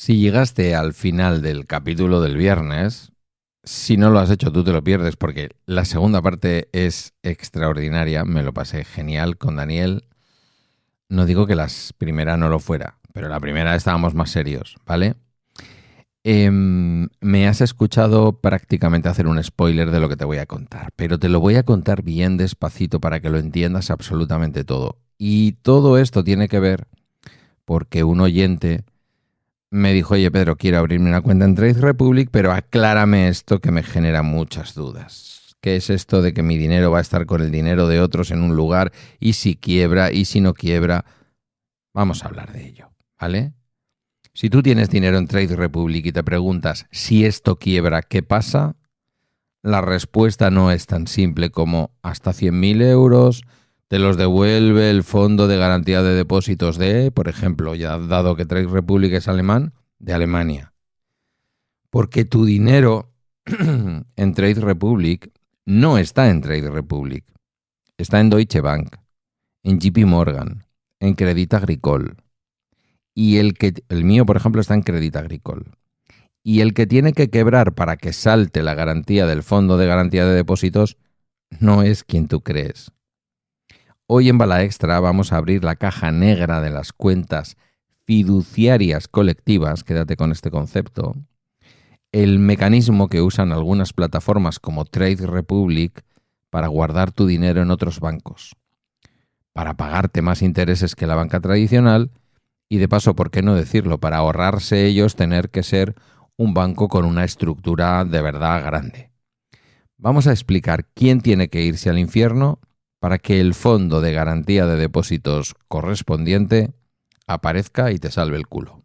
Si llegaste al final del capítulo del viernes, si no lo has hecho tú te lo pierdes porque la segunda parte es extraordinaria, me lo pasé genial con Daniel. No digo que la primera no lo fuera, pero la primera estábamos más serios, ¿vale? Me has escuchado prácticamente hacer un spoiler de lo que te voy a contar, pero te lo voy a contar bien despacito para que lo entiendas absolutamente todo. Y todo esto tiene que ver porque un oyente me dijo, oye Pedro, quiero abrirme una cuenta en Trade Republic, pero aclárame esto que me genera muchas dudas. ¿Qué es esto de que mi dinero va a estar con el dinero de otros en un lugar y si quiebra y si no quiebra? Vamos a hablar de ello, ¿vale? Si tú tienes dinero en Trade Republic y te preguntas si esto quiebra, ¿qué pasa? La respuesta no es tan simple como hasta 100.000 euros te los devuelve el Fondo de Garantía de Depósitos de, por ejemplo, ya dado que Trade Republic es alemán, de Alemania. Porque tu dinero en Trade Republic no está en Trade Republic. Está en Deutsche Bank, en JP Morgan, en Crédit Agricole. Y el mío, por ejemplo, está en Crédit Agricole. Y el que tiene que quebrar para que salte la garantía del Fondo de Garantía de Depósitos no es quien tú crees. Hoy en Bala Extra vamos a abrir la caja negra de las cuentas fiduciarias colectivas, quédate con este concepto, el mecanismo que usan algunas plataformas como Trade Republic para guardar tu dinero en otros bancos, para pagarte más intereses que la banca tradicional y de paso, ¿por qué no decirlo?, para ahorrarse ellos tener que ser un banco con una estructura de verdad grande. Vamos a explicar quién tiene que irse al infierno para que el fondo de garantía de depósitos correspondiente aparezca y te salve el culo.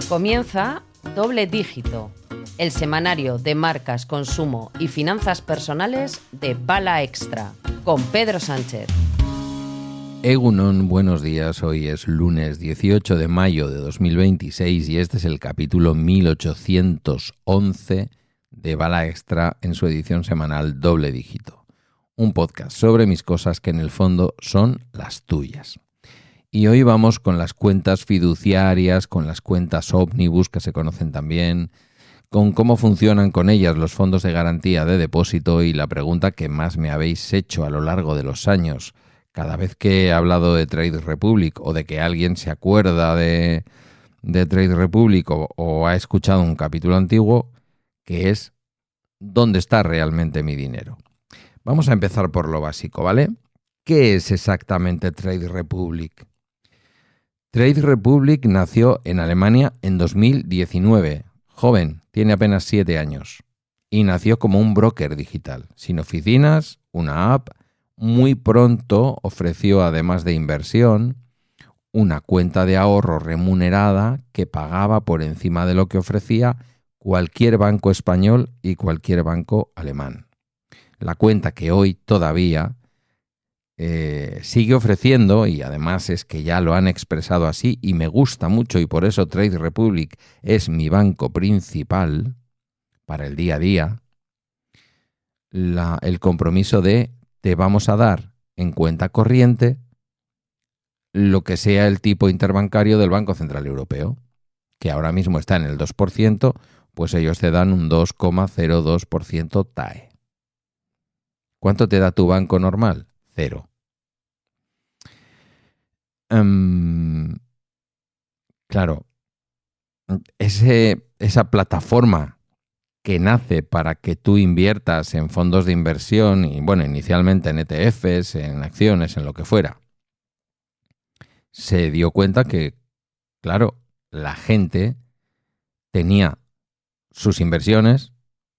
Comienza Doble Dígito, el semanario de marcas, consumo y finanzas personales de Bala Extra, con Pedro Sánchez. Egunon, buenos días. Hoy es lunes 18 de mayo de 2026 y este es el capítulo 1811 de Bala Extra en su edición semanal Doble Dígito. Un podcast sobre mis cosas que en el fondo son las tuyas. Y hoy vamos con las cuentas fiduciarias, con las cuentas ómnibus que se conocen también, con cómo funcionan con ellas los fondos de garantía de depósito y la pregunta que más me habéis hecho a lo largo de los años, cada vez que he hablado de Trade Republic o de que alguien se acuerda de Trade Republic o ha escuchado un capítulo antiguo, que es ¿dónde está realmente mi dinero? Vamos a empezar por lo básico, ¿vale? ¿Qué es exactamente Trade Republic? Trade Republic nació en Alemania en 2019. Joven, tiene apenas 7 años. Y nació como un broker digital, sin oficinas, una app. Muy pronto ofreció, además de inversión, una cuenta de ahorro remunerada que pagaba por encima de lo que ofrecía cualquier banco español y cualquier banco alemán. La cuenta que hoy todavía sigue ofreciendo, y además es que ya lo han expresado así y me gusta mucho y por eso Trade Republic es mi banco principal para el día a día, el compromiso de te vamos a dar en cuenta corriente lo que sea el tipo interbancario del Banco Central Europeo, que ahora mismo está en el 2%, pues ellos te dan un 2,02% TAE. ¿Cuánto te da tu banco normal? 0. Claro, esa plataforma que nace para que tú inviertas en fondos de inversión y, bueno, inicialmente en ETFs, en acciones, en lo que fuera, se dio cuenta que, claro, la gente tenía sus inversiones,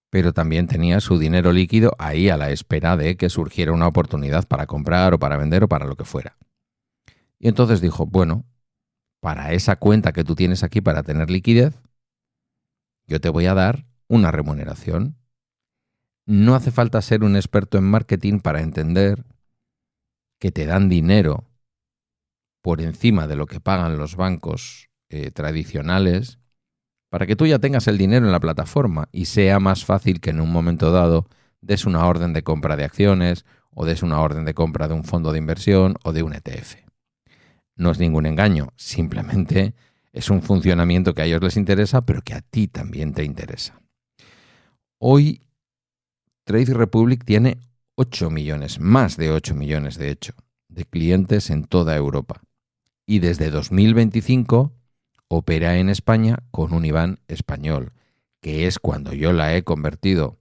pero también tenía su dinero líquido ahí a la espera de que surgiera una oportunidad para comprar o para vender o para lo que fuera. Y entonces dijo, bueno, para esa cuenta que tú tienes aquí para tener liquidez, yo te voy a dar una remuneración. No hace falta ser un experto en marketing para entender que te dan dinero por encima de lo que pagan los bancos tradicionales para que tú ya tengas el dinero en la plataforma y sea más fácil que en un momento dado des una orden de compra de acciones o des una orden de compra de un fondo de inversión o de un ETF. No es ningún engaño, simplemente Es un funcionamiento que a ellos les interesa, pero que a ti también te interesa. Hoy Trade Republic tiene 8 millones, más de 8 millones de hecho, de clientes en toda Europa. Y desde 2025 opera en España con un IBAN español, que es cuando yo la he convertido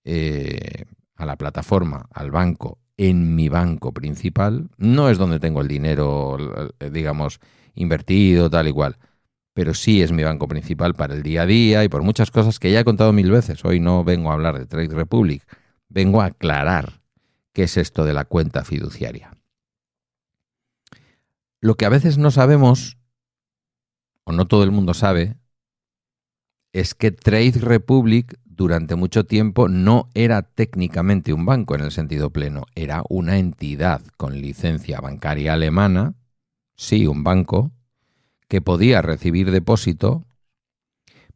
a la plataforma, al banco, en mi banco principal. No es donde tengo el dinero, digamos, invertido, tal y cual, pero sí es mi banco principal para el día a día y por muchas cosas que ya he contado 1000 veces. Hoy no vengo a hablar de Trade Republic, vengo a aclarar qué es esto de la cuenta fiduciaria. Lo que a veces no sabemos, o no todo el mundo sabe, es que Trade Republic durante mucho tiempo no era técnicamente un banco en el sentido pleno, era una entidad con licencia bancaria alemana, sí, un banco, que podía recibir depósito,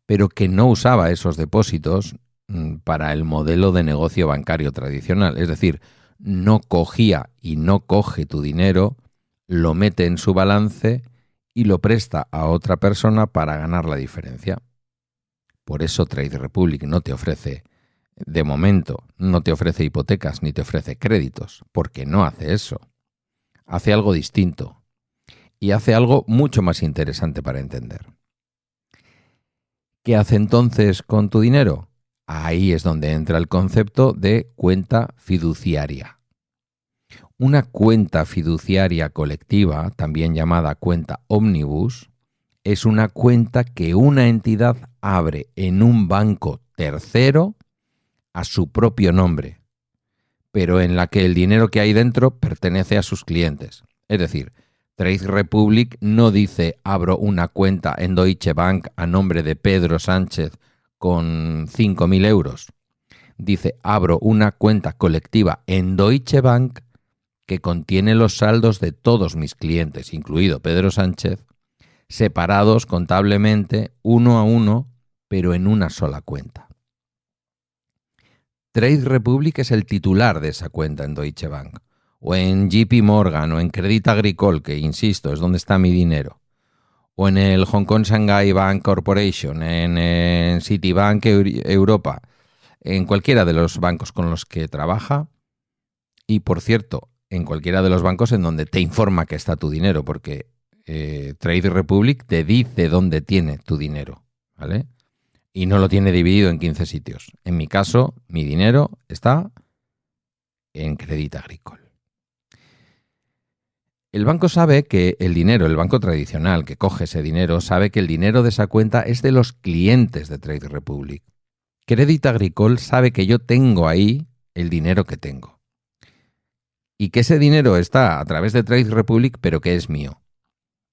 pero que no usaba esos depósitos para el modelo de negocio bancario tradicional. Es decir, no cogía y no coge tu dinero, lo mete en su balance y lo presta a otra persona para ganar la diferencia. Por eso Trade Republic no te ofrece, de momento, no te ofrece hipotecas ni te ofrece créditos, porque no hace eso. Hace algo distinto y hace algo mucho más interesante para entender. ¿Qué hace entonces con tu dinero? Ahí es donde entra el concepto de cuenta fiduciaria. Una cuenta fiduciaria colectiva, también llamada cuenta ómnibus, es una cuenta que una entidad abre en un banco tercero a su propio nombre, pero en la que el dinero que hay dentro pertenece a sus clientes. Es decir, Trade Republic no dice abro una cuenta en Deutsche Bank a nombre de Pedro Sánchez con 5.000 euros. Dice abro una cuenta colectiva en Deutsche Bank que contiene los saldos de todos mis clientes, incluido Pedro Sánchez, separados contablemente uno a uno, pero en una sola cuenta. Trade Republic es el titular de esa cuenta en Deutsche Bank, o en JP Morgan, o en Crédit Agricole, que insisto, es donde está mi dinero, o en el Hong Kong Shanghai Bank Corporation, en Citibank Europa, en cualquiera de los bancos con los que trabaja, y por cierto, en cualquiera de los bancos en donde te informa que está tu dinero, porque Trade Republic te dice dónde tiene tu dinero, ¿vale? Y no lo tiene dividido en 15 sitios. En mi caso, mi dinero está en Crédit Agricole. El banco sabe que el dinero, el banco tradicional que coge ese dinero, sabe que el dinero de esa cuenta es de los clientes de Trade Republic. Crédit Agricole sabe que yo tengo ahí el dinero que tengo. Y que ese dinero está a través de Trade Republic, pero que es mío.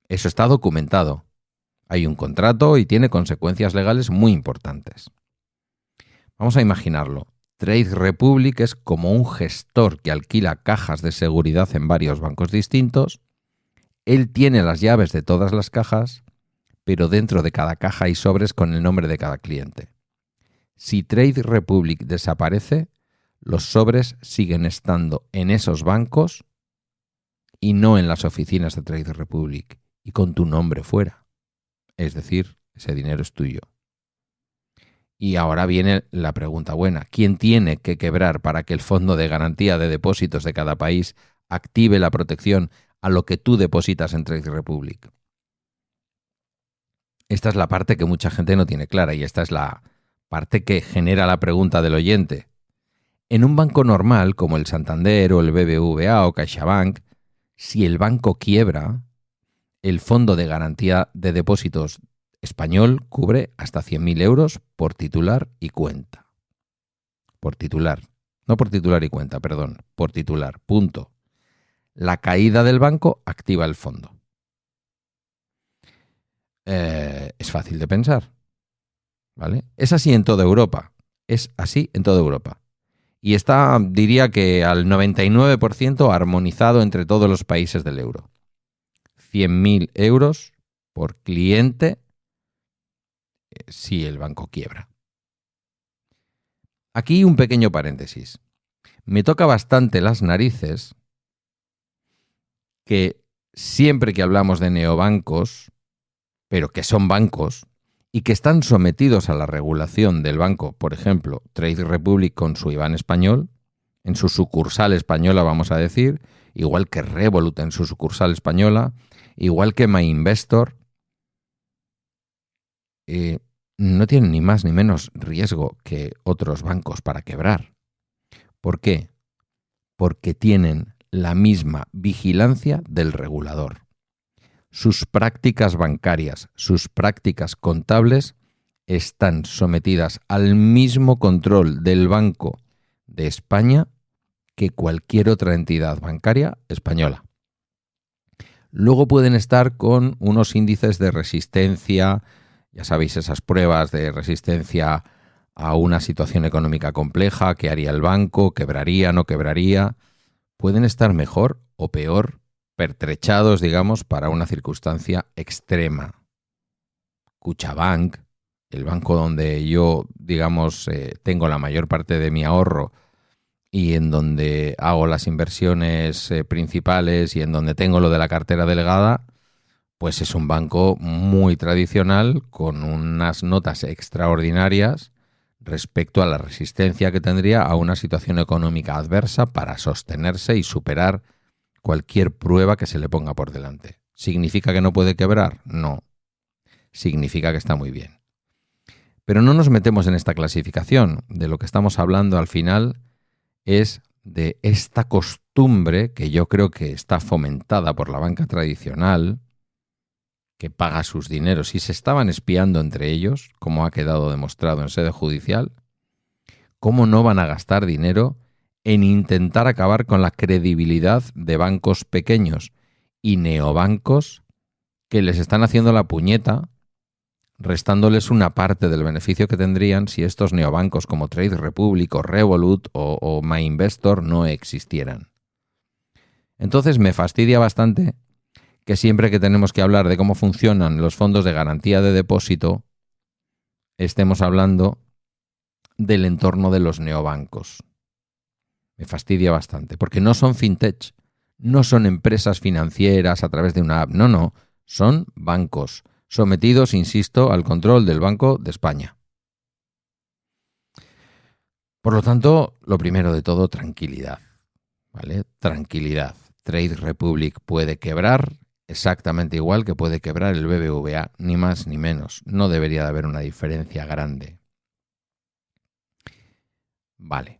Eso está documentado. Hay un contrato y tiene consecuencias legales muy importantes. Vamos a imaginarlo. Trade Republic es como un gestor que alquila cajas de seguridad en varios bancos distintos. Él tiene las llaves de todas las cajas, pero dentro de cada caja hay sobres con el nombre de cada cliente. Si Trade Republic desaparece, los sobres siguen estando en esos bancos y no en las oficinas de Trade Republic y con tu nombre fuera. Es decir, ese dinero es tuyo. Y ahora viene la pregunta buena. ¿Quién tiene que quebrar para que el Fondo de Garantía de Depósitos de cada país active la protección a lo que tú depositas en Trade Republic? Esta es la parte que mucha gente no tiene clara y esta es la parte que genera la pregunta del oyente. En un banco normal, como el Santander o el BBVA o CaixaBank, si el banco quiebra, el Fondo de Garantía de Depósitos español cubre hasta 100.000 euros por titular y cuenta. Por titular. No por titular y cuenta, perdón. Por titular. Punto. La caída del banco activa el fondo. Es fácil de pensar, ¿vale? Es así en toda Europa. Es así en toda Europa. Y está, diría que al 99% armonizado entre todos los países del euro. 100.000 euros por cliente si el banco quiebra. Aquí un pequeño paréntesis. Me toca bastante las narices que siempre que hablamos de neobancos pero que son bancos y que están sometidos a la regulación del banco, por ejemplo, Trade Republic con su IBAN español, en su sucursal española, vamos a decir, igual que Revolut en su sucursal española, igual que MyInvestor, no tienen ni más ni menos riesgo que otros bancos para quebrar. ¿Por qué? Porque tienen la misma vigilancia del regulador. Sus prácticas bancarias, sus prácticas contables están sometidas al mismo control del Banco de España que cualquier otra entidad bancaria española. Luego pueden estar con unos índices de resistencia, ya sabéis, esas pruebas de resistencia a una situación económica compleja, qué haría el banco, quebraría, no quebraría. Pueden estar mejor o peor pertrechados, digamos, para una circunstancia extrema. Cuchabank, el banco donde yo, digamos, tengo la mayor parte de mi ahorro y en donde hago las inversiones principales y en donde tengo lo de la cartera delegada, pues es un banco muy tradicional con unas notas extraordinarias respecto a la resistencia que tendría a una situación económica adversa para sostenerse y superar cualquier prueba que se le ponga por delante. ¿Significa que no puede quebrar? No. Significa que está muy bien. Pero no nos metemos en esta clasificación. De lo que estamos hablando al final es de esta costumbre que yo creo que está fomentada por la banca tradicional, que paga sus dineros y se estaban espiando entre ellos, como ha quedado demostrado en sede judicial. ¿Cómo no van a gastar dinero en intentar acabar con la credibilidad de bancos pequeños y neobancos que les están haciendo la puñeta, restándoles una parte del beneficio que tendrían si estos neobancos como Trade Republic o Revolut o MyInvestor no existieran? Entonces me fastidia bastante que siempre que tenemos que hablar de cómo funcionan los fondos de garantía de depósito, estemos hablando del entorno de los neobancos. Me fastidia bastante, porque no son fintech, no son empresas financieras a través de una app, no, son bancos, sometidos, insisto, al control del Banco de España. Por lo tanto, lo primero de todo, tranquilidad, ¿vale? Tranquilidad. Trade Republic puede quebrar exactamente igual que puede quebrar el BBVA, ni más ni menos. No debería de haber una diferencia grande. Vale.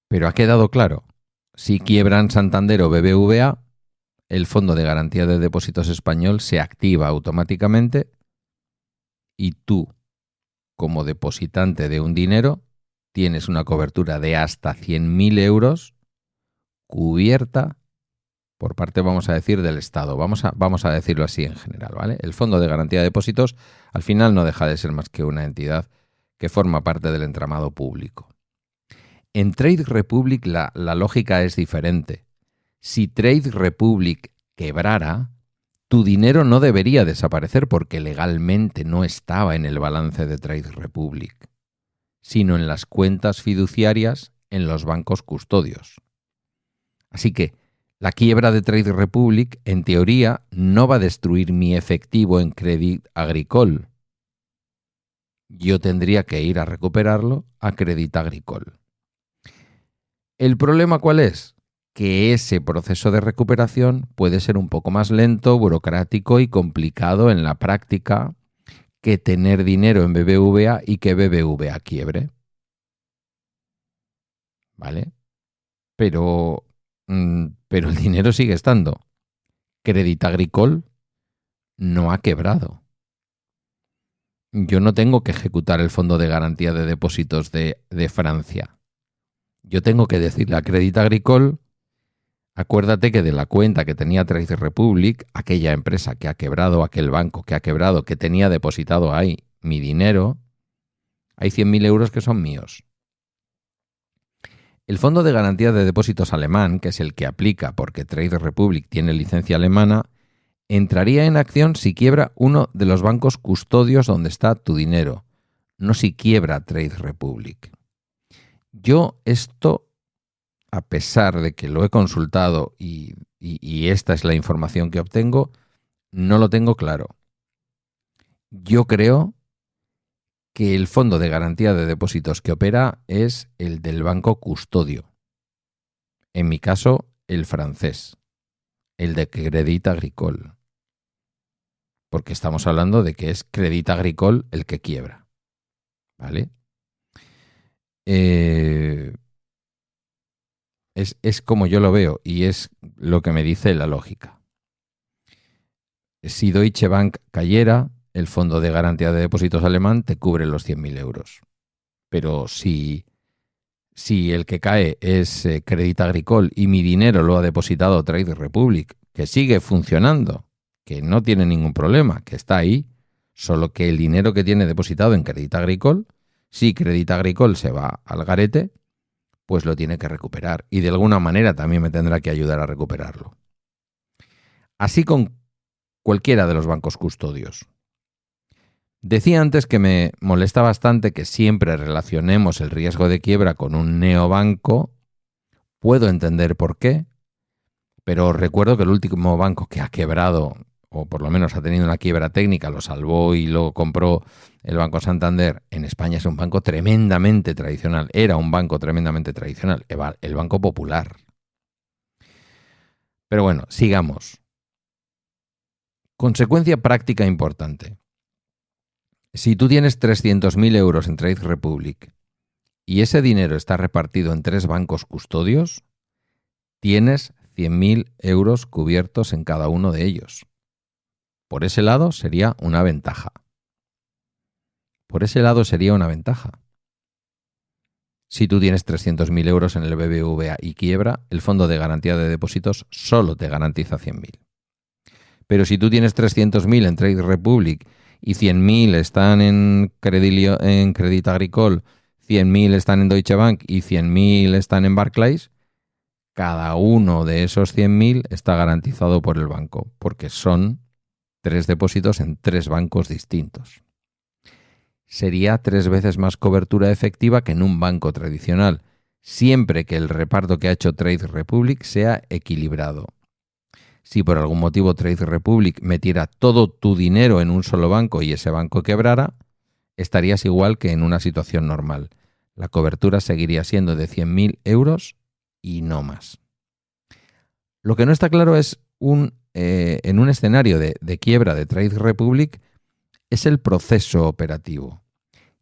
Pero ha quedado claro, si quiebran Santander o BBVA, el Fondo de Garantía de Depósitos Español se activa automáticamente y tú, como depositante de un dinero, tienes una cobertura de hasta 100.000 euros cubierta por parte, vamos a decir, del Estado. Vamos a decirlo así en general, ¿vale? El Fondo de Garantía de Depósitos al final no deja de ser más que una entidad que forma parte del entramado público. En Trade Republic la lógica es diferente. Si Trade Republic quebrara, tu dinero no debería desaparecer porque legalmente no estaba en el balance de Trade Republic, sino en las cuentas fiduciarias en los bancos custodios. Así que la quiebra de Trade Republic, en teoría, no va a destruir mi efectivo en Crédit Agricole. Yo tendría que ir a recuperarlo a Crédit Agricole. ¿El problema cuál es? Que ese proceso de recuperación puede ser un poco más lento, burocrático y complicado en la práctica que tener dinero en BBVA y que BBVA quiebre. ¿Vale? Pero el dinero sigue estando. Crédit Agricole no ha quebrado. Yo no tengo que ejecutar el Fondo de Garantía de Depósitos de Francia. Yo tengo que decirle a Crédit Agricole, acuérdate que de la cuenta que tenía Trade Republic, aquella empresa que ha quebrado, aquel banco que ha quebrado, que tenía depositado ahí mi dinero, hay 100.000 euros que son míos. El Fondo de Garantía de Depósitos alemán, que es el que aplica porque Trade Republic tiene licencia alemana, entraría en acción si quiebra uno de los bancos custodios donde está tu dinero, no si quiebra Trade Republic. Yo esto, a pesar de que lo he consultado y esta es la información que obtengo, no lo tengo claro. Yo creo que el fondo de garantía de depósitos que opera es el del banco custodio. En mi caso, el francés, el de Crédit Agricole. Porque estamos hablando de que es Crédit Agricole el que quiebra. ¿Vale? Es como yo lo veo y es lo que me dice la lógica. Si Deutsche Bank cayera, el fondo de garantía de depósitos alemán te cubre los 100.000 euros. Pero si el que cae es Crédit Agricole y mi dinero lo ha depositado Trade Republic, que sigue funcionando, que no tiene ningún problema, que está ahí, solo que el dinero que tiene depositado en Crédit Agricole, si Crédit Agricole se va al garete, pues lo tiene que recuperar y de alguna manera también me tendrá que ayudar a recuperarlo. Así con cualquiera de los bancos custodios. Decía antes que me molesta bastante que siempre relacionemos el riesgo de quiebra con un neobanco. Puedo entender por qué, pero recuerdo que el último banco que ha quebrado, o por lo menos ha tenido una quiebra técnica, lo salvó y lo compró el Banco Santander. En España es un banco tremendamente tradicional, era un banco tremendamente tradicional, el Banco Popular. Pero bueno, sigamos. Consecuencia práctica importante. Si tú tienes 300.000 euros en Trade Republic y ese dinero está repartido en 3 bancos custodios, tienes 100.000 euros cubiertos en cada uno de ellos. Por ese lado sería una ventaja. Si tú tienes 300.000 euros en el BBVA y quiebra, el fondo de garantía de depósitos solo te garantiza 100.000. Pero si tú tienes 300.000 en Trade Republic y 100.000 están en Crédit Agricole, 100.000 están en Deutsche Bank y 100.000 están en Barclays, cada uno de esos 100.000 está garantizado por el banco, porque son 3 depósitos en 3 bancos distintos. Sería 3 veces más cobertura efectiva que en un banco tradicional, siempre que el reparto que ha hecho Trade Republic sea equilibrado. Si por algún motivo Trade Republic metiera todo tu dinero en un solo banco y ese banco quebrara, estarías igual que en una situación normal. La cobertura seguiría siendo de 100.000 euros y no más. Lo que no está claro es en un escenario de quiebra de Trade Republic es el proceso operativo.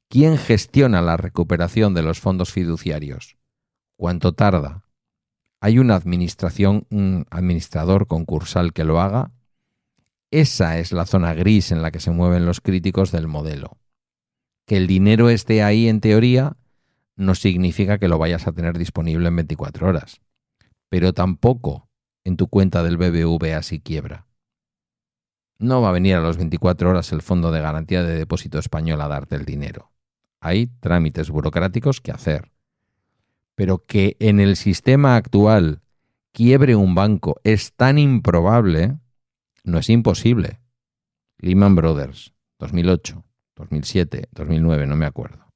¿Quién gestiona la recuperación de los fondos fiduciarios? ¿Cuánto tarda? ¿Hay un administrador concursal que lo haga? Esa es la zona gris en la que se mueven los críticos del modelo. Que el dinero esté ahí en teoría no significa que lo vayas a tener disponible en 24 horas, pero tampoco en tu cuenta del BBVA si quiebra. No va a venir a las 24 horas el Fondo de Garantía de Depósito Español a darte el dinero. Hay trámites burocráticos que hacer. Pero que en el sistema actual quiebre un banco es tan improbable, no es imposible. Lehman Brothers, 2008, 2007, 2009, no me acuerdo.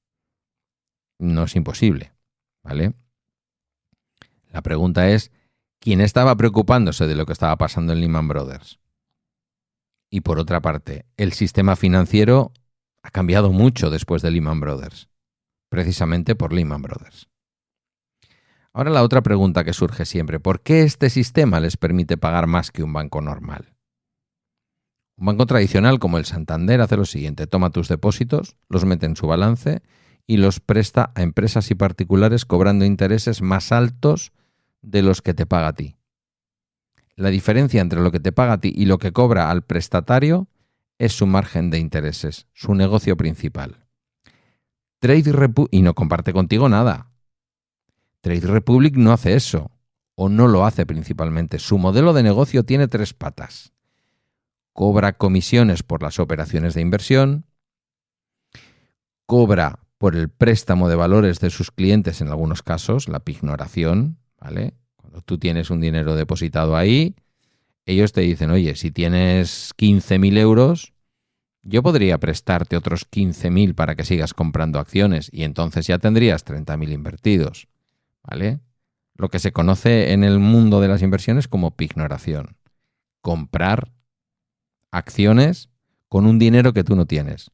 No es imposible, ¿vale? La pregunta es, ¿quién estaba preocupándose de lo que estaba pasando en Lehman Brothers? Y por otra parte, el sistema financiero ha cambiado mucho después de Lehman Brothers, precisamente por Lehman Brothers. Ahora la otra pregunta que surge siempre, ¿por qué este sistema les permite pagar más que un banco normal? Un banco tradicional como el Santander hace lo siguiente, toma tus depósitos, los mete en su balance y los presta a empresas y particulares cobrando intereses más altos de los que te paga a ti. La diferencia entre lo que te paga a ti y lo que cobra al prestatario es su margen de intereses, su negocio principal. Y no comparte contigo nada. Trade Republic no hace eso, o no lo hace principalmente. Su modelo de negocio tiene 3 patas. Cobra comisiones por las operaciones de inversión, cobra por el préstamo de valores de sus clientes en algunos casos, la pignoración, ¿vale? Cuando tú tienes un dinero depositado ahí, ellos te dicen, oye, si tienes 15.000 euros, yo podría prestarte otros 15.000 para que sigas comprando acciones y entonces ya tendrías 30.000 invertidos. ¿Vale? Lo que se conoce en el mundo de las inversiones como pignoración. Comprar acciones con un dinero que tú no tienes.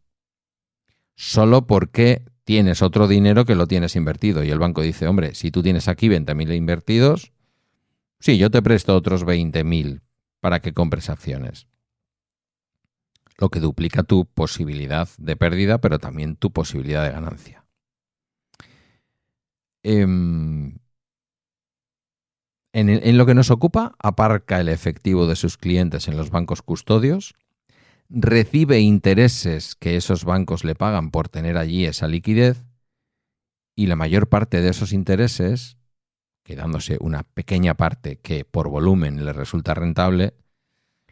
Solo porque tienes otro dinero que lo tienes invertido. Y el banco dice, hombre, si tú tienes aquí 20.000 invertidos, sí, yo te presto otros 20.000 para que compres acciones. Lo que duplica tu posibilidad de pérdida, pero también tu posibilidad de ganancia. En lo que nos ocupa, aparca el efectivo de sus clientes en los bancos custodios, recibe intereses que esos bancos le pagan por tener allí esa liquidez, y la mayor parte de esos intereses, quedándose una pequeña parte que por volumen le resulta rentable,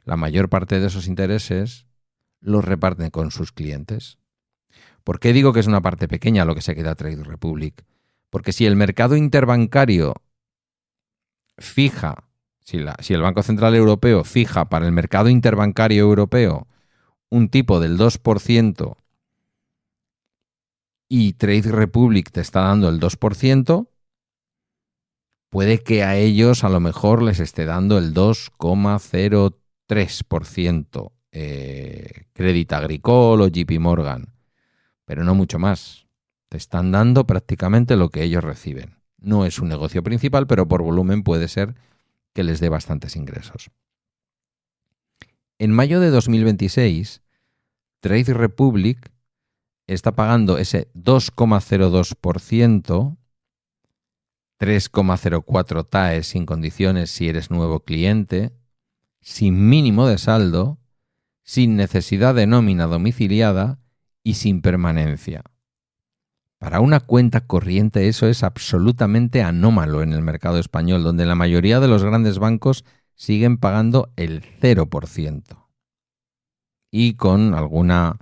la mayor parte de esos intereses los reparten con sus clientes. ¿Por qué digo que es una parte pequeña lo que se queda Trade Republic? Porque si el mercado interbancario fija, si el Banco Central Europeo fija para el mercado interbancario europeo un tipo del 2% y Trade Republic te está dando el 2%, puede que a ellos a lo mejor les esté dando el 2,03%. Crédit Agricole o JP Morgan, pero no mucho más. Te están dando prácticamente lo que ellos reciben. No es un negocio principal, pero por volumen puede ser que les dé bastantes ingresos. En mayo de 2026, Trade Republic está pagando ese 2,02%, 3,04 TAE sin condiciones si eres nuevo cliente, sin mínimo de saldo, sin necesidad de nómina domiciliada y sin permanencia. Para una cuenta corriente eso es absolutamente anómalo en el mercado español, donde la mayoría de los grandes bancos siguen pagando el 0%. Y con alguna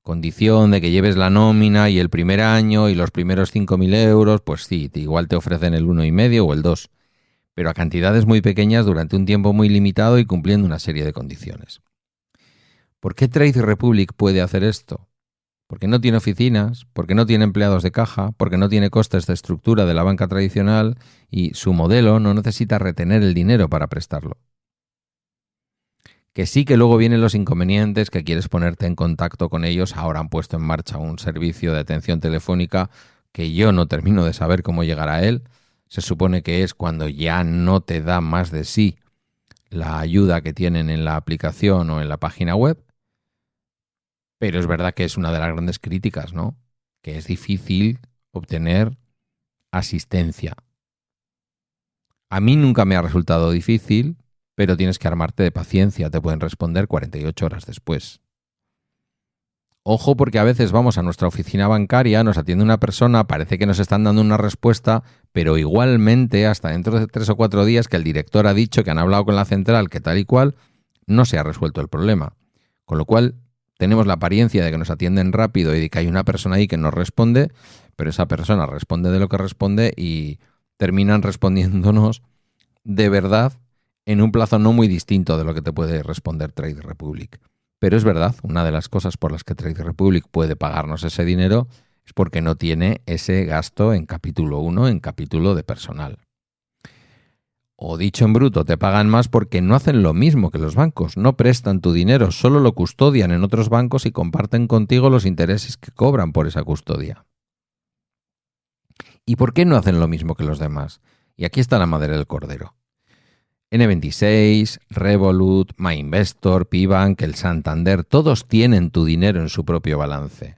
condición de que lleves la nómina y el primer año y los primeros 5.000 euros, pues sí, igual te ofrecen el 1,5 o el 2, pero a cantidades muy pequeñas durante un tiempo muy limitado y cumpliendo una serie de condiciones. ¿Por qué Trade Republic puede hacer esto? Porque no tiene oficinas, porque no tiene empleados de caja, porque no tiene costes de estructura de la banca tradicional y su modelo no necesita retener el dinero para prestarlo. Que sí que luego vienen los inconvenientes, que quieres ponerte en contacto con ellos. Ahora han puesto en marcha un servicio de atención telefónica que yo no termino de saber cómo llegar a él. Se supone que es cuando ya no te da más de sí la ayuda que tienen en la aplicación o en la página web. Pero es verdad que es una de las grandes críticas, ¿no? Que es difícil obtener asistencia. A mí nunca me ha resultado difícil, pero tienes que armarte de paciencia. Te pueden responder 48 horas después. Ojo, porque a veces vamos a nuestra oficina bancaria, nos atiende una persona, parece que nos están dando una respuesta, pero igualmente hasta dentro de 3 o 4 días que el director ha dicho que han hablado con la central, que tal y cual, no se ha resuelto el problema. Con lo cual tenemos la apariencia de que nos atienden rápido y de que hay una persona ahí que nos responde, pero esa persona responde de lo que responde y terminan respondiéndonos de verdad en un plazo no muy distinto de lo que te puede responder Trade Republic. Pero es verdad, una de las cosas por las que Trade Republic puede pagarnos ese dinero es porque no tiene ese gasto en capítulo 1, en capítulo de personal. O dicho en bruto, te pagan más porque no hacen lo mismo que los bancos, no prestan tu dinero, solo lo custodian en otros bancos y comparten contigo los intereses que cobran por esa custodia. ¿Y por qué no hacen lo mismo que los demás? Y aquí está la madre del cordero. N26, Revolut, MyInvestor, Pibank, el Santander, todos tienen tu dinero en su propio balance.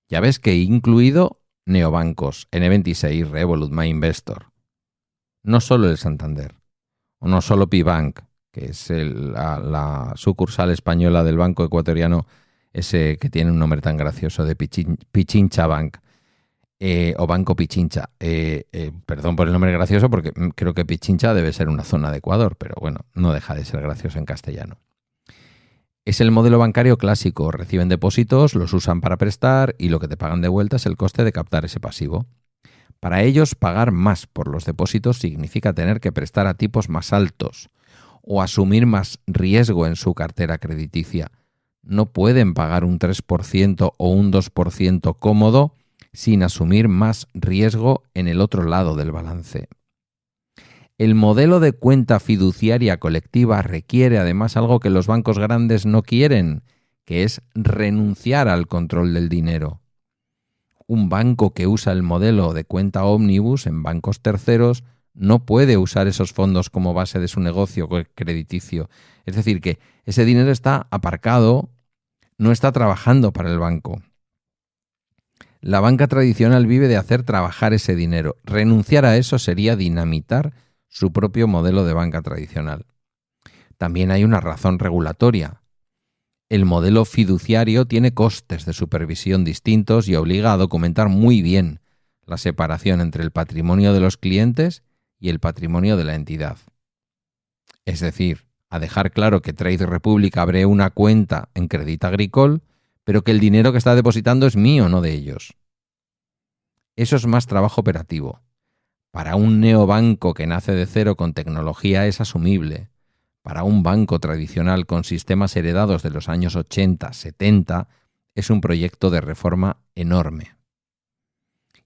Ya ves que he incluido neobancos, N26, Revolut, MyInvestor. No solo el Santander, o no solo Pibank, que es la sucursal española del banco ecuatoriano, ese que tiene un nombre tan gracioso de Pichincha Bank, o Banco Pichincha. Perdón por el nombre gracioso, porque creo que Pichincha debe ser una zona de Ecuador, pero bueno, no deja de ser gracioso en castellano. Es el modelo bancario clásico, reciben depósitos, los usan para prestar y lo que te pagan de vuelta es el coste de captar ese pasivo. Para ellos, pagar más por los depósitos significa tener que prestar a tipos más altos o asumir más riesgo en su cartera crediticia. No pueden pagar un 3% o un 2% cómodo sin asumir más riesgo en el otro lado del balance. El modelo de cuenta fiduciaria colectiva requiere además algo que los bancos grandes no quieren, que es renunciar al control del dinero. Un banco que usa el modelo de cuenta ómnibus en bancos terceros no puede usar esos fondos como base de su negocio crediticio. Es decir, que ese dinero está aparcado, no está trabajando para el banco. La banca tradicional vive de hacer trabajar ese dinero. Renunciar a eso sería dinamitar su propio modelo de banca tradicional. También hay una razón regulatoria. El modelo fiduciario tiene costes de supervisión distintos y obliga a documentar muy bien la separación entre el patrimonio de los clientes y el patrimonio de la entidad. Es decir, a dejar claro que Trade Republic abre una cuenta en Crédit Agricole, pero que el dinero que está depositando es mío, no de ellos. Eso es más trabajo operativo. Para un neobanco que nace de cero con tecnología es asumible. Para un banco tradicional con sistemas heredados de los años 80, 70, es un proyecto de reforma enorme.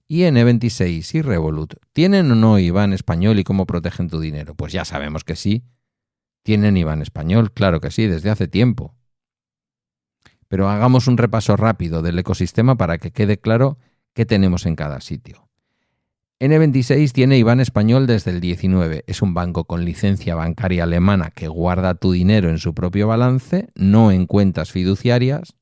¿Y N26 y Revolut tienen o no IBAN español y cómo protegen tu dinero? Pues ya sabemos que sí. ¿Tienen IBAN español? Claro que sí, desde hace tiempo. Pero hagamos un repaso rápido del ecosistema para que quede claro qué tenemos en cada sitio. N26 tiene IBAN español desde el 19. Es un banco con licencia bancaria alemana que guarda tu dinero en su propio balance, no en cuentas fiduciarias.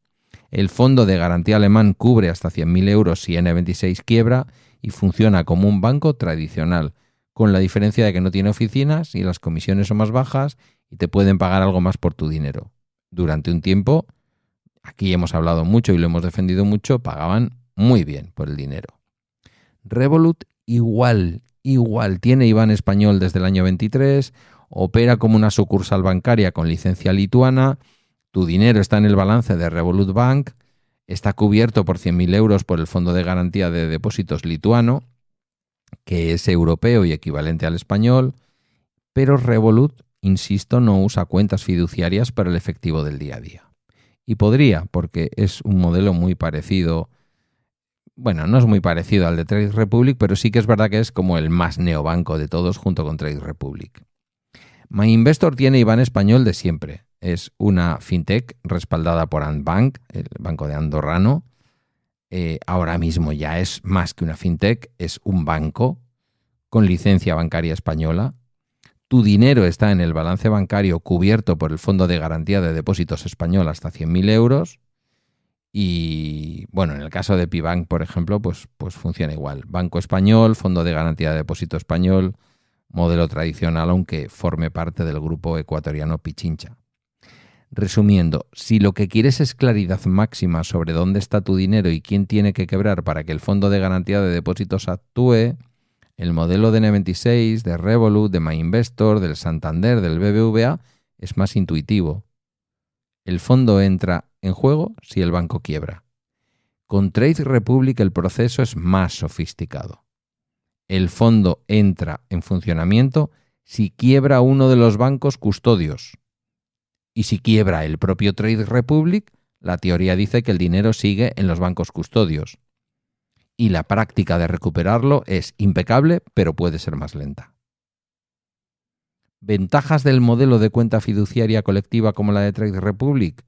El fondo de garantía alemán cubre hasta 100.000 euros si N26 quiebra y funciona como un banco tradicional, con la diferencia de que no tiene oficinas y las comisiones son más bajas y te pueden pagar algo más por tu dinero. Durante un tiempo, aquí hemos hablado mucho y lo hemos defendido mucho, pagaban muy bien por el dinero. Revolut igual, tiene IBAN español desde el año 23, opera como una sucursal bancaria con licencia lituana, tu dinero está en el balance de Revolut Bank, está cubierto por 100.000 euros por el Fondo de Garantía de Depósitos lituano, que es europeo y equivalente al español, pero Revolut, insisto, no usa cuentas fiduciarias para el efectivo del día a día. Y podría, porque es un modelo muy parecido. Bueno, no es muy parecido al de Trade Republic, pero sí que es verdad que es como el más neobanco de todos junto con Trade Republic. MyInvestor tiene IBAN español de siempre. Es una fintech respaldada por Andbank, el banco de andorrano. Ahora mismo ya es más que una fintech, es un banco con licencia bancaria española. Tu dinero está en el balance bancario cubierto por el Fondo de Garantía de Depósitos español hasta 100.000 euros. Y bueno, en el caso de Pibank, por ejemplo, pues funciona igual. Banco español, Fondo de Garantía de Depósito español, modelo tradicional, aunque forme parte del grupo ecuatoriano Pichincha. Resumiendo, si lo que quieres es claridad máxima sobre dónde está tu dinero y quién tiene que quebrar para que el Fondo de Garantía de Depósitos actúe, el modelo de N26, de Revolut, de MyInvestor, del Santander, del BBVA es más intuitivo. El fondo entra en juego si el banco quiebra. Con Trade Republic el proceso es más sofisticado. El fondo entra en funcionamiento si quiebra uno de los bancos custodios. Y si quiebra el propio Trade Republic, la teoría dice que el dinero sigue en los bancos custodios. Y la práctica de recuperarlo es impecable, pero puede ser más lenta. ¿Ventajas del modelo de cuenta fiduciaria colectiva como la de Trade Republic?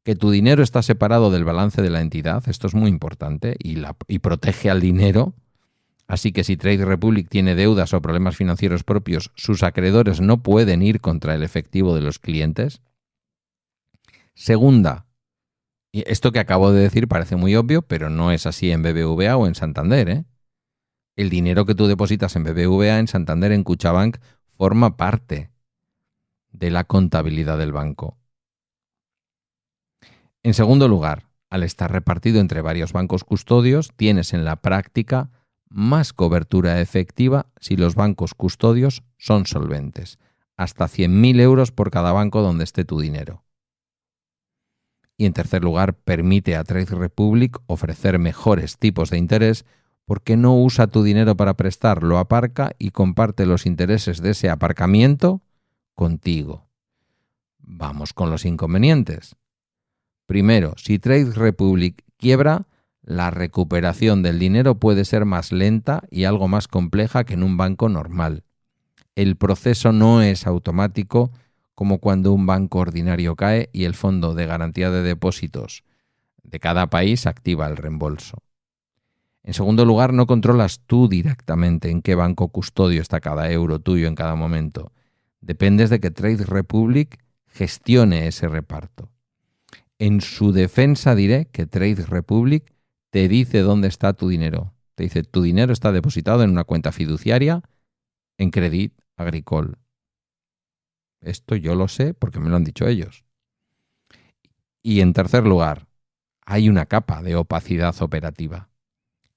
Que tu dinero está separado del balance de la entidad, esto es muy importante, y protege al dinero. Así que si Trade Republic tiene deudas o problemas financieros propios, sus acreedores no pueden ir contra el efectivo de los clientes. Segunda, y esto que acabo de decir parece muy obvio, pero no es así en BBVA o en Santander, ¿eh? El dinero que tú depositas en BBVA, en Santander, en Cuchabank, forma parte de la contabilidad del banco. En segundo lugar, al estar repartido entre varios bancos custodios, tienes en la práctica más cobertura efectiva si los bancos custodios son solventes, hasta 100.000 euros por cada banco donde esté tu dinero. Y en tercer lugar, permite a Trade Republic ofrecer mejores tipos de interés porque no usa tu dinero para prestar, lo aparca y comparte los intereses de ese aparcamiento contigo. Vamos con los inconvenientes. Primero, si Trade Republic quiebra, la recuperación del dinero puede ser más lenta y algo más compleja que en un banco normal. el proceso no es automático como cuando un banco ordinario cae y el Fondo de Garantía de Depósitos de cada país activa el reembolso. En segundo lugar, no controlas tú directamente en qué banco custodio está cada euro tuyo en cada momento. Dependes de que Trade Republic gestione ese reparto. En su defensa diré que Trade Republic te dice dónde está tu dinero. Te dice, tu dinero está depositado en una cuenta fiduciaria en Crédit Agricole. Esto yo lo sé porque me lo han dicho ellos. Y en tercer lugar, hay una capa de opacidad operativa.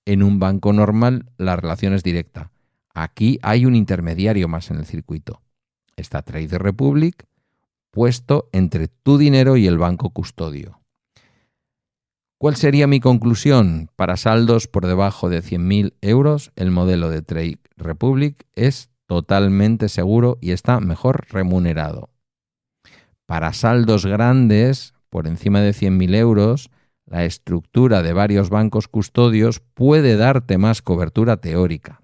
En un banco normal la relación es directa. Aquí hay un intermediario más en el circuito. Está Trade Republic puesto entre tu dinero y el banco custodio. ¿Cuál sería mi conclusión? Para saldos por debajo de 100.000 euros, el modelo de Trade Republic es totalmente seguro y está mejor remunerado. Para saldos grandes, por encima de 100.000 euros, la estructura de varios bancos custodios puede darte más cobertura teórica.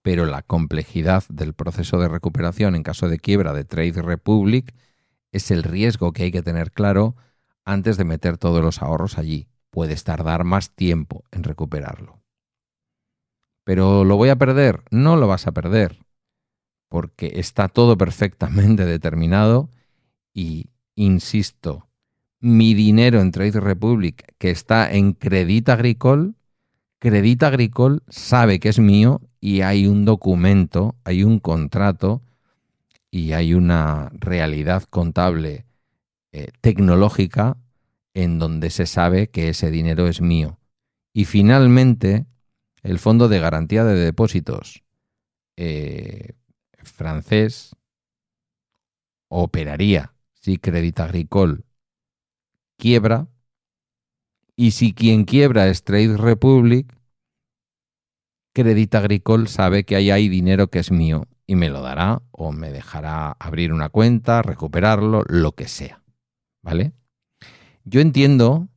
Pero la complejidad del proceso de recuperación en caso de quiebra de Trade Republic es el riesgo que hay que tener claro antes de meter todos los ahorros allí. Puedes tardar más tiempo en recuperarlo. ¿Pero lo voy a perder? No lo vas a perder, porque está todo perfectamente determinado y, insisto, mi dinero en Trade Republic, que está en Crédit Agricole sabe que es mío y hay un documento, hay un contrato y hay una realidad contable tecnológica en donde se sabe que ese dinero es mío. Y finalmente, el Fondo de Garantía de Depósitos francés operaría si Crédit Agricole quiebra, y si quien quiebra es Trade Republic, Crédit Agricole sabe que ahí hay dinero que es mío y me lo dará o me dejará abrir una cuenta, recuperarlo, lo que sea. ¿Vale? Yo entiendo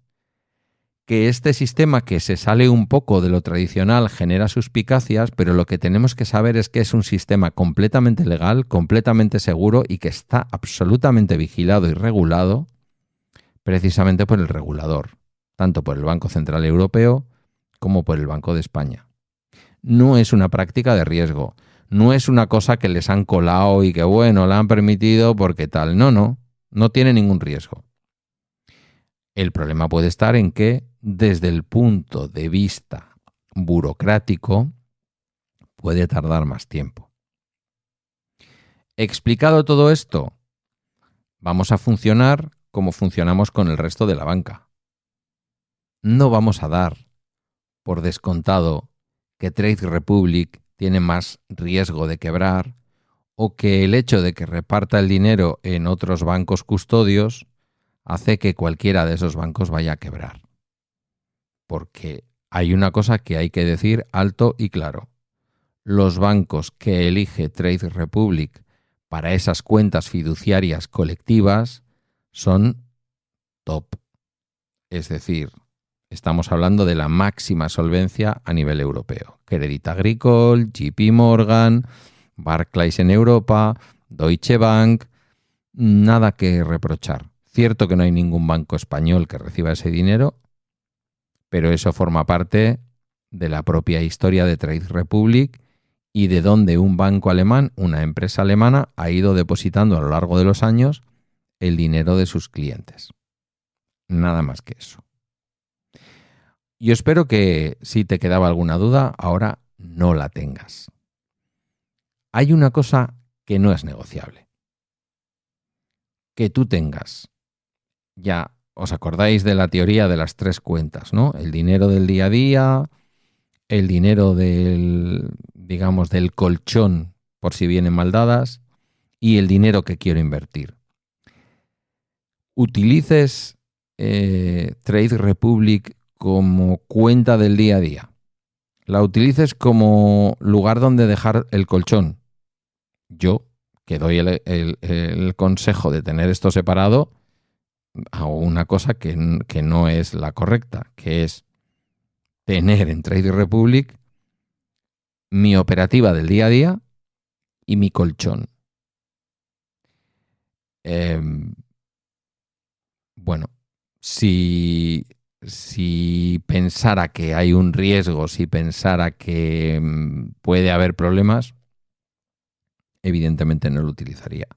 que este sistema, que se sale un poco de lo tradicional, genera suspicacias, pero lo que tenemos que saber es que es un sistema completamente legal, completamente seguro y que está absolutamente vigilado y regulado precisamente por el regulador, tanto por el Banco Central Europeo como por el Banco de España. No es una práctica de riesgo, no es una cosa que les han colado y que bueno, la han permitido porque tal. No tiene ningún riesgo. El problema puede estar en que, desde el punto de vista burocrático, puede tardar más tiempo. Explicado todo esto, vamos a funcionar como funcionamos con el resto de la banca. No vamos a dar por descontado que Trade Republic tiene más riesgo de quebrar o que el hecho de que reparta el dinero en otros bancos custodios hace que cualquiera de esos bancos vaya a quebrar. Porque hay una cosa que hay que decir alto y claro. Los bancos que elige Trade Republic para esas cuentas fiduciarias colectivas son top. Es decir, estamos hablando de la máxima solvencia a nivel europeo. Crédit Agricole, JP Morgan, Barclays en Europa, Deutsche Bank, nada que reprochar. Cierto que no hay ningún banco español que reciba ese dinero, pero eso forma parte de la propia historia de Trade Republic y de donde un banco alemán, una empresa alemana, ha ido depositando a lo largo de los años el dinero de sus clientes. Nada más que eso. Yo espero que si te quedaba alguna duda, ahora no la tengas. Hay una cosa que no es negociable. Que tú tengas, ya os acordáis de la teoría de las tres cuentas, ¿no? El dinero del día a día, el dinero del, digamos, del colchón por si vienen mal dadas y el dinero que quiero invertir. Utilices Trade Republic como cuenta del día a día. La utilices como lugar donde dejar el colchón. Yo, que doy el consejo de tener esto separado, hago una cosa que no es la correcta, que es tener en Trade Republic mi operativa del día a día y mi colchón. Bueno, si pensara que hay un riesgo, si pensara que puede haber problemas, evidentemente no lo utilizaría.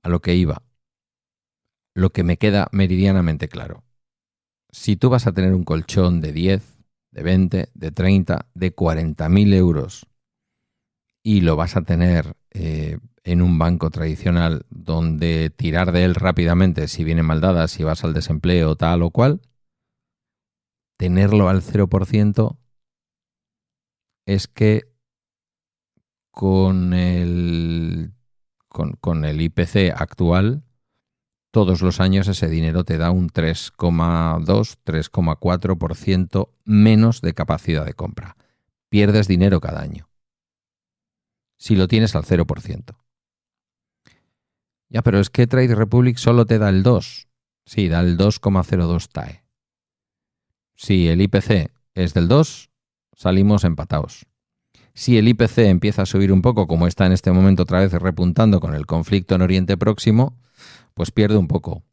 A lo que iba, lo que me queda meridianamente claro. Si tú vas a tener un colchón de 10, de 20, de 30, de 40.000 euros y lo vas a tener en un banco tradicional donde tirar de él rápidamente si viene mal dada, si vas al desempleo tal o cual, tenerlo al 0% es que con el IPC actual, todos los años ese dinero te da un 3,2, 3,4% menos de capacidad de compra. Pierdes dinero cada año. Si lo tienes al 0%. Ya, pero es que Trade Republic solo te da el 2. Sí, da el 2,02 TAE. Si el IPC es del 2, salimos empatados. Si el IPC empieza a subir un poco, como está en este momento otra vez repuntando con el conflicto en Oriente Próximo, pues pierdo un poco.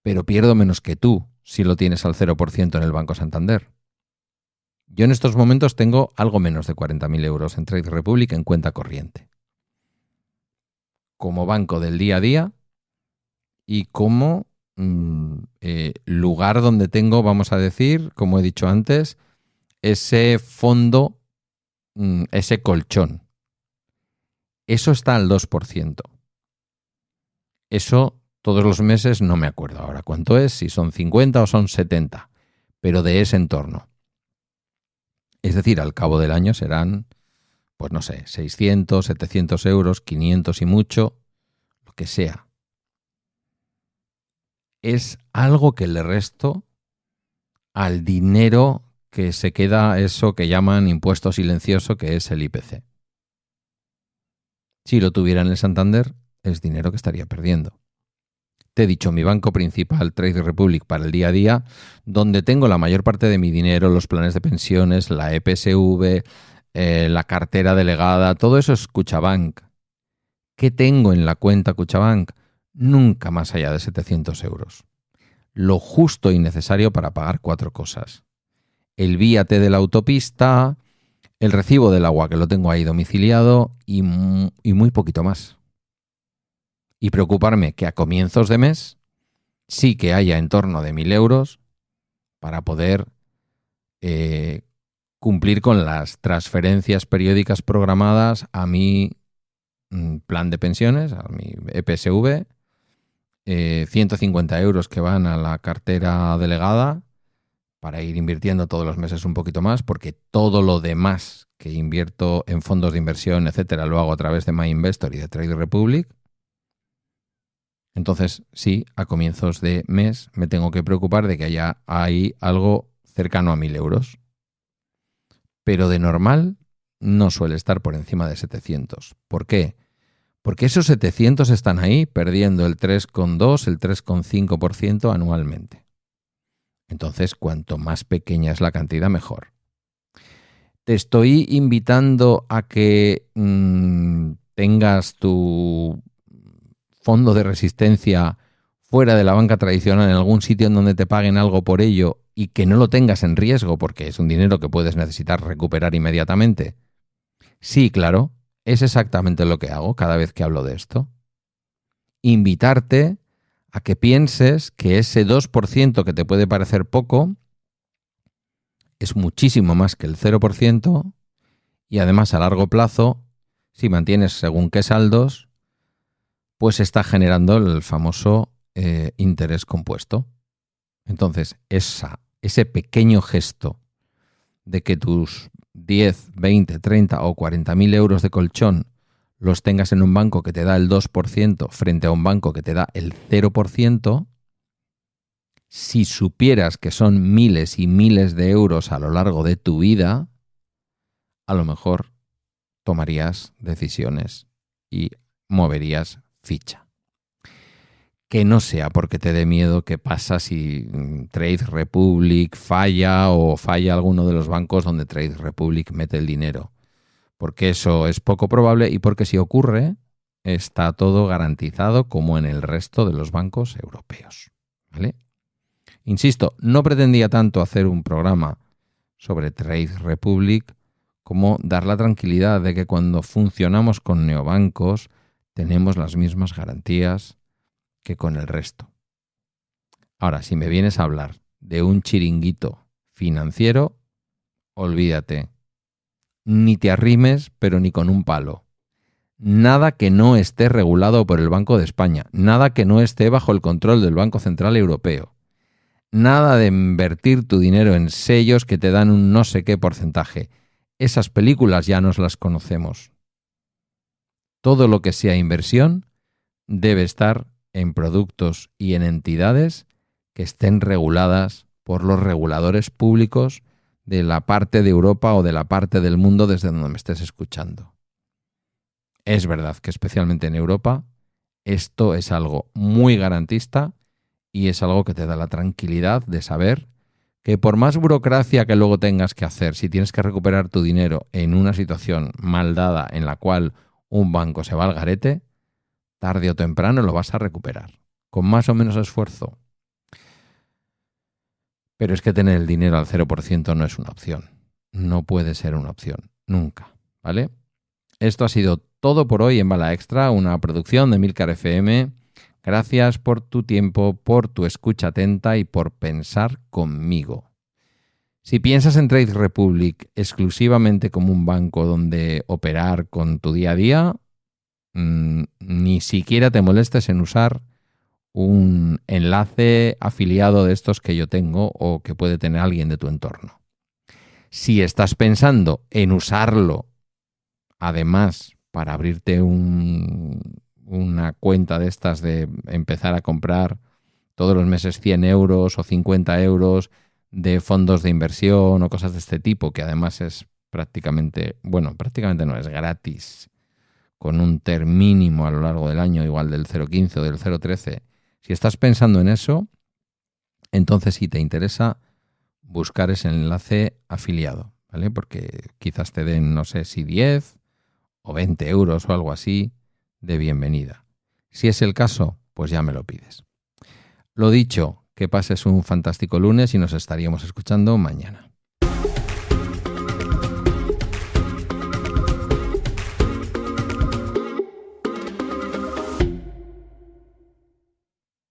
Pero pierdo menos que tú si lo tienes al 0% en el Banco Santander. Yo en estos momentos tengo algo menos de 40.000 euros en Trade Republic en cuenta corriente. Como banco del día a día y como lugar donde tengo, vamos a decir, como he dicho antes, ese fondo, ese colchón. Eso está al 2%. Eso todos los meses no me acuerdo ahora cuánto es, si son 50 o son 70, pero de ese entorno. Es decir, al cabo del año serán, pues no sé, 600, 700 euros, 500 y mucho, lo que sea. Es algo que le resto al dinero que se queda, eso que llaman impuesto silencioso, que es el IPC. Si lo tuviera en el Santander, es dinero que estaría perdiendo. Te he dicho, mi banco principal, Trade Republic, para el día a día, donde tengo la mayor parte de mi dinero, los planes de pensiones, la EPSV, la cartera delegada, todo eso es Cuchabank. ¿Qué tengo en la cuenta Cuchabank? Nunca más allá de 700 euros. Lo justo y necesario para pagar 4 cosas. El víate de la autopista, el recibo del agua que lo tengo ahí domiciliado y muy poquito más. Y preocuparme que a comienzos de mes sí que haya en torno de 1.000 euros para poder cumplir con las transferencias periódicas programadas a mi plan de pensiones, a mi EPSV, 150 euros que van a la cartera delegada para ir invirtiendo todos los meses un poquito más, porque todo lo demás que invierto en fondos de inversión, etcétera, lo hago a través de MyInvestor y de Trade Republic. Entonces, sí, a comienzos de mes me tengo que preocupar de que haya ahí algo cercano a 1.000 euros. Pero de normal no suele estar por encima de 700. ¿Por qué? Porque esos 700 están ahí perdiendo el 3,2, el 3,5% anualmente. Entonces, cuanto más pequeña es la cantidad, mejor. Te estoy invitando a que tengas tu fondo de resistencia fuera de la banca tradicional, en algún sitio en donde te paguen algo por ello y que no lo tengas en riesgo porque es un dinero que puedes necesitar recuperar inmediatamente. Sí, claro, es exactamente lo que hago cada vez que hablo de esto. Invitarte a que pienses que ese 2% que te puede parecer poco es muchísimo más que el 0% y además a largo plazo, si mantienes según qué saldos, pues está generando el famoso interés compuesto. Entonces, ese pequeño gesto de que tus 10, 20, 30 o 40.000 euros de colchón los tengas en un banco que te da el 2% frente a un banco que te da el 0%, si supieras que son miles y miles de euros a lo largo de tu vida, a lo mejor tomarías decisiones y moverías ficha. Que no sea porque te dé miedo qué pasa si Trade Republic falla o falla alguno de los bancos donde Trade Republic mete el dinero. porque eso es poco probable y porque si ocurre, está todo garantizado como en el resto de los bancos europeos, ¿vale? Insisto, no pretendía tanto hacer un programa sobre Trade Republic como dar la tranquilidad de que cuando funcionamos con neobancos tenemos las mismas garantías que con el resto. Ahora, si me vienes a hablar de un chiringuito financiero, olvídate. Ni te arrimes, pero ni con un palo. Nada que no esté regulado por el Banco de España, nada que no esté bajo el control del Banco Central Europeo. Nada de invertir tu dinero en sellos que te dan un no sé qué porcentaje. Esas películas ya nos las conocemos. Todo lo que sea inversión debe estar en productos y en entidades que estén reguladas por los reguladores públicos de la parte de Europa o de la parte del mundo desde donde me estés escuchando. Es verdad que especialmente en Europa esto es algo muy garantista y es algo que te da la tranquilidad de saber que por más burocracia que luego tengas que hacer, si tienes que recuperar tu dinero en una situación mal dada en la cual un banco se va al garete, tarde o temprano lo vas a recuperar, con más o menos esfuerzo. Pero es que tener el dinero al 0% no es una opción. No puede ser una opción, nunca, ¿vale? Esto ha sido todo por hoy en Bala Extra, una producción de Milcar FM. Gracias por tu tiempo, por tu escucha atenta y por pensar conmigo. Si piensas en Trade Republic exclusivamente como un banco donde operar con tu día a día, ni siquiera te molestes en usar un enlace afiliado de estos que yo tengo o que puede tener alguien de tu entorno. Si estás pensando en usarlo, además, para abrirte una cuenta de estas de empezar a comprar todos los meses 100 euros o 50 euros de fondos de inversión o cosas de este tipo, que además es prácticamente no, es gratis, con un TER mínimo a lo largo del año, igual del 0,15 o del 0,13. Si estás pensando en eso, entonces si te interesa buscar ese enlace afiliado, ¿vale? Porque quizás te den, no sé si 10 o 20 euros o algo así de bienvenida. Si es el caso, pues ya me lo pides. Lo dicho, que pases un fantástico lunes y nos estaríamos escuchando mañana.